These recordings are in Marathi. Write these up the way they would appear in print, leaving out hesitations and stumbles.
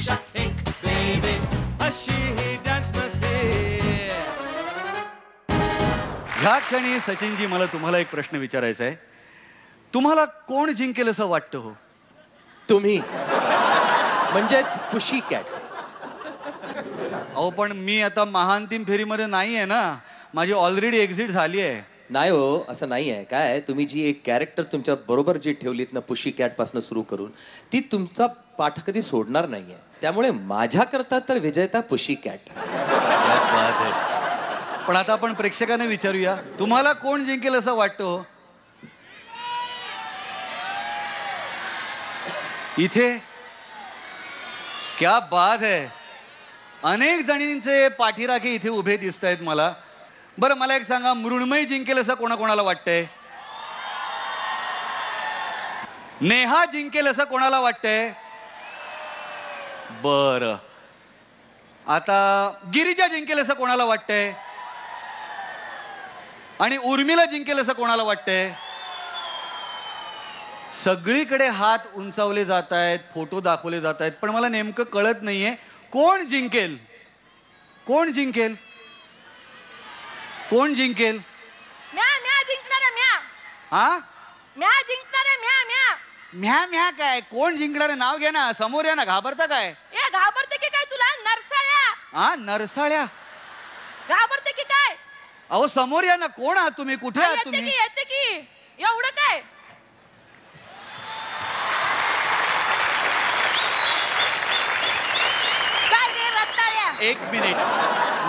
पेक्षा एक बेबी अशी ही डान्स नसे. ह्या क्षणी सचिनजी मला तुम्हाला एक प्रश्न विचारायचा आहे. तुम्हाला कोण जिंकेल असं वाटतं हो? तुम्ही म्हणजेच पुशी कॅट. अहो पण मी आता महाअंतिम फेरीमध्ये नाही आहे ना, माझी ऑलरेडी एक्झिट झाली आहे. नाही हो, असं नाही आहे. काय तुम्ही जी एक कॅरेक्टर तुमच्या बरोबर जी ठेवलीत ना पुशी कॅट पासून सुरू करून, ती तुमचा पाठ कधी सोडणार नाहीये. त्यामुळे माझ्याकरता तर विजेता पुशी कॅट. क्या बात आहे. पण आता आपण प्रेक्षकांना विचारूया, तुम्हाला कोण जिंकेल असं वाटतं हो? इथे क्या बात आहे. अनेक जणींचे पाठीराखे इथे उभे दिसत आहेत मला. बरं मला एक सांगा, मृण्मयी जिंकेल असं कोणाकोणाला वाटतंय? नेहा जिंकेल असं कोणाला वाटतंय? बरं आता गिरिजा जिंकेल असं कोणाला वाटतंय? आणि उर्मिला जिंकेल असं कोणाला वाटतंय? सगळीकडे हात उंचावले जात आहेत, फोटो दाखवले जात आहेत, पण मला नेमकं कळत नाहीये कोण जिंकेल. कोण जिंकेल? कोण जिंकेल? म्या म्या जिंकणार आहे म्या. हा म्या जिंकणार आहे म्या म्या. म्या म्या काय? कोण जिंकणार आहे? नाव घ्या ना, समोर या ना. घाबरता काय? ए घाबरते की काय तुला नरसाळ्या? हा नरसाळ्या. घाबरते की काय? अहो समोर या ना. कोण आहात तुम्ही? कुठे आहात येते तुम्ही? की येते की. एवढं काय? काय रे रताळ्या? एक मिनिट.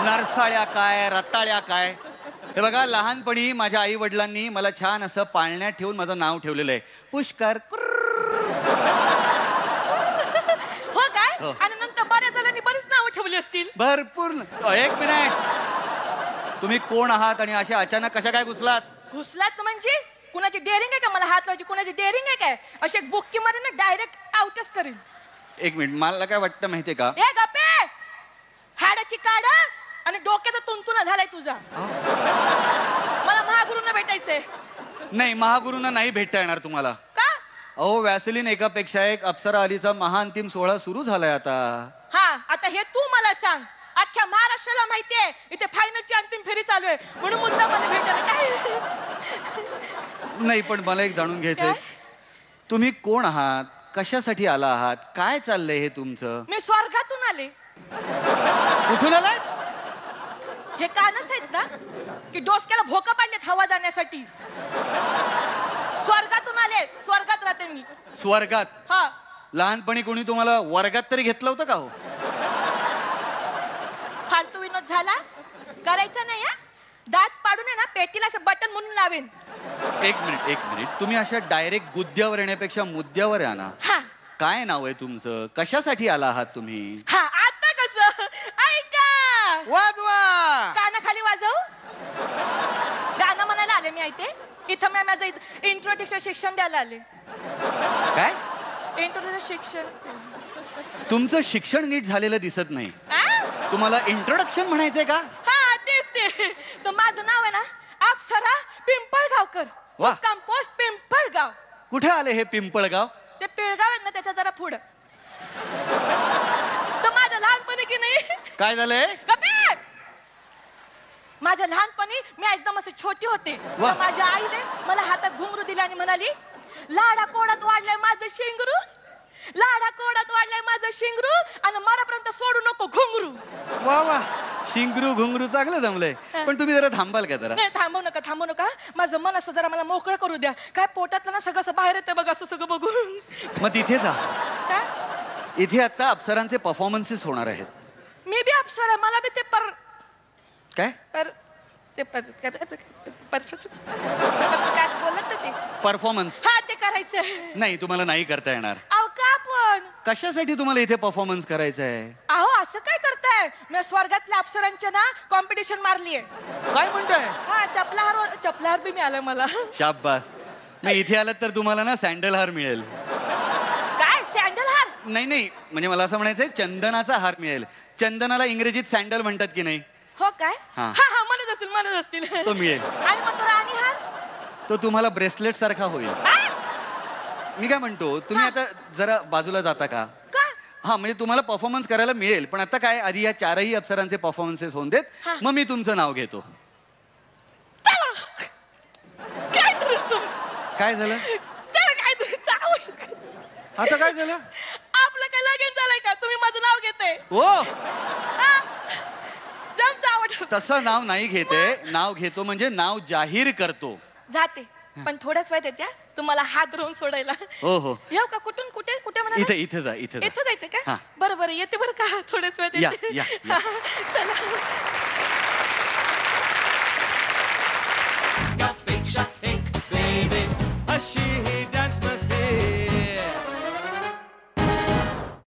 नरसाळ्या काय, रताळ्या काय? हे बघा, लहानपणी माझ्या आई वडिलांनी मला छान असं पाळण्यात ठेवून माझं नाव ठेवलेलं आहे, पुष्कर. हो काय? हो. आणि नंतर बऱ्याच जणांनी बरीच नावं ठेवली असतील. भरपूर. एक मिनिट. तुम्ही कोण आहात आणि अशा अचानक कशा काय घुसलात? घुसलात म्हणजे कुणाची डेअरिंग आहे का मला हात लावायची? कुणाची डेअरिंग आहे काय? अशी एक बुक्की मध्ये ना डायरेक्ट आउटच करीन. एक मिनिट. मला काय वाटतं माहितीये का? ए गप्पे, हाडाची काढ आणि डोक्याचा तुंतुना झालाय तुझा. मला महागुरूंना भेटायचंय. नाही, महागुरूंना नाही भेटता येणार तुम्हाला. का? अहो व्हॅसलीन एकापेक्षा एक अप्सरा अलीचा महाअंतिम सोहळा सुरू झालाय आता. हा आता हे तू मला सांग. अख्ख्या महाराष्ट्राला माहितीये इथे फायनलची अंतिम फेरी चालू आहे, म्हणून मुद्दा मला भेटायला काय? नाही पण मला एक जाणून घ्यायचंय, काय? तुम्ही कोण आहात? कशासाठी आला आहात? काय चाललंय हे तुमचं? मी स्वर्गातून आले. कुठून आलाय? हे कानच आहेत ना की डोसक्याला भोका पाडलेत हवा जाण्यासाठी. स्वर्गातून आले. स्वर्गात राहते मी. स्वर्गात? हा. लहानपणी कोणी तुम्हाला वर्गात तरी घेतलं होतं का हो? फालतू विनोद झाला करायचा नाही. दात पाडून आहे ना पेटीला असं बटन म्हणून लावेन. एक मिनिट एक मिनिट. तुम्ही अशा डायरेक्ट गुद्द्यावर येण्यापेक्षा मुद्द्यावर या ना. हा काय नाव आहे तुमचं? कशासाठी आला आहात तुम्ही? हा आता कसं ऐका. वाजवा. कानाखाली वाजव. गाणं म्हणायला आले मी ऐते. इथं मी माझं इंट्रोडक्शन शिक्षण द्यायला आले. काय? इंट्रोडक्शन शिक्षण. तुमचं शिक्षण नीट झालेलं दिसत नाही. आ? तुम्हाला इंट्रोडक्शन म्हणायचंय का? हा तेच ते. तर माझं नाव आहे ना अप्सरा पिंपळगावकर. वा. कंपोस्ट पिंपळगाव. कुठे आले हे पिंपळगाव? ते पिळगाव आहेत ना त्याच्या जरा पुढं. तर माझं लहानपणी की नाही. काय झालंय? गप्पे! माझ्या लहानपणी मी एकदम असे छोटी होते. वा. तर माझ्या आईने मला हातात घुंगरू दिला आणि म्हणाली, लाडा कोडात वाढलाय माझं शिंगरू, लाडा कोडात वाढलाय माझं शिंगरू, आणि मरापर्यंत सोडू नको घुंगरू. वा वा. शिंगरू घुंगरू चांगलं जमलंय. पण तुम्ही जरा थांबाल का जरा? नाही थांबू नका थांबू नका. माझं मन असं जरा मला मोकळं करू द्या. काय पोटातलं ना सगळं असं बाहेर येतं बघा असं सगळं बघून. मग तिथे जा. काय? इथे आता अप्सरांचे परफॉर्मन्सेस होणार आहेत. मी बी अप्सरा. मला बी ते काय काय बोलत ते परफॉर्मन्स? हा ते करायचं. नाही, तुम्हाला नाही करता येणार. अहो का पण? कशासाठी तुम्हाला इथे परफॉर्मन्स करायचं आहे? अहो असं काय करताय? मी स्वर्गातल्या अप्सरांच्या ना कॉम्पिटिशन मारलीये. काय म्हणताय? हा चपलाहार बी मिळालं मला. शाबास. नाही, इथे आलात तर तुम्हाला ना सँडल हार मिळेल. काय सँडल हार? नाही नाही, म्हणजे मला असं म्हणायचंय चंदनाचा हार मिळेल. चंदनाला इंग्रजीत सँडल म्हणतात की नाही? हो काय? हा. हा हा म्हणत असतील. तो मिळेल. आणि मग तो राणी हार? तो तुम्हाला ब्रेसलेट सारखा होईल. आ? मी काय म्हणतो, तुम्ही हा. आता जरा बाजूला जाता का? का? हा म्हणजे तुम्हाला परफॉर्मन्स करायला मिळेल, पण आता काय, आधी या चारही अप्सरांचे परफॉर्मन्सेस होऊन देत, हा. मग मी तुमचं नाव घेतो. चला. काय करू तुम्ही? काय झालं चला, काय तुमचं आवड? आता? काय झालं? आपलं काय लगीन झालंय का तुम्ही माझं नाव घेते? हो, जमचं आवड. तसं नाव नाही घेते, नाव घेतो म्हणजे नाव जाहीर करतो. जाते पण थोड्याच वेळात येत्या तुम्हाला हात धरून सोडायला. हो हो, येऊ का? कुठून कुठे कुठे म्हणा? इथे इथे जा, इथे जा. इथं जायचं हा. का? बरं बरं, येते बरं का, थोड्याच वेळात या, येते. या, या. चला.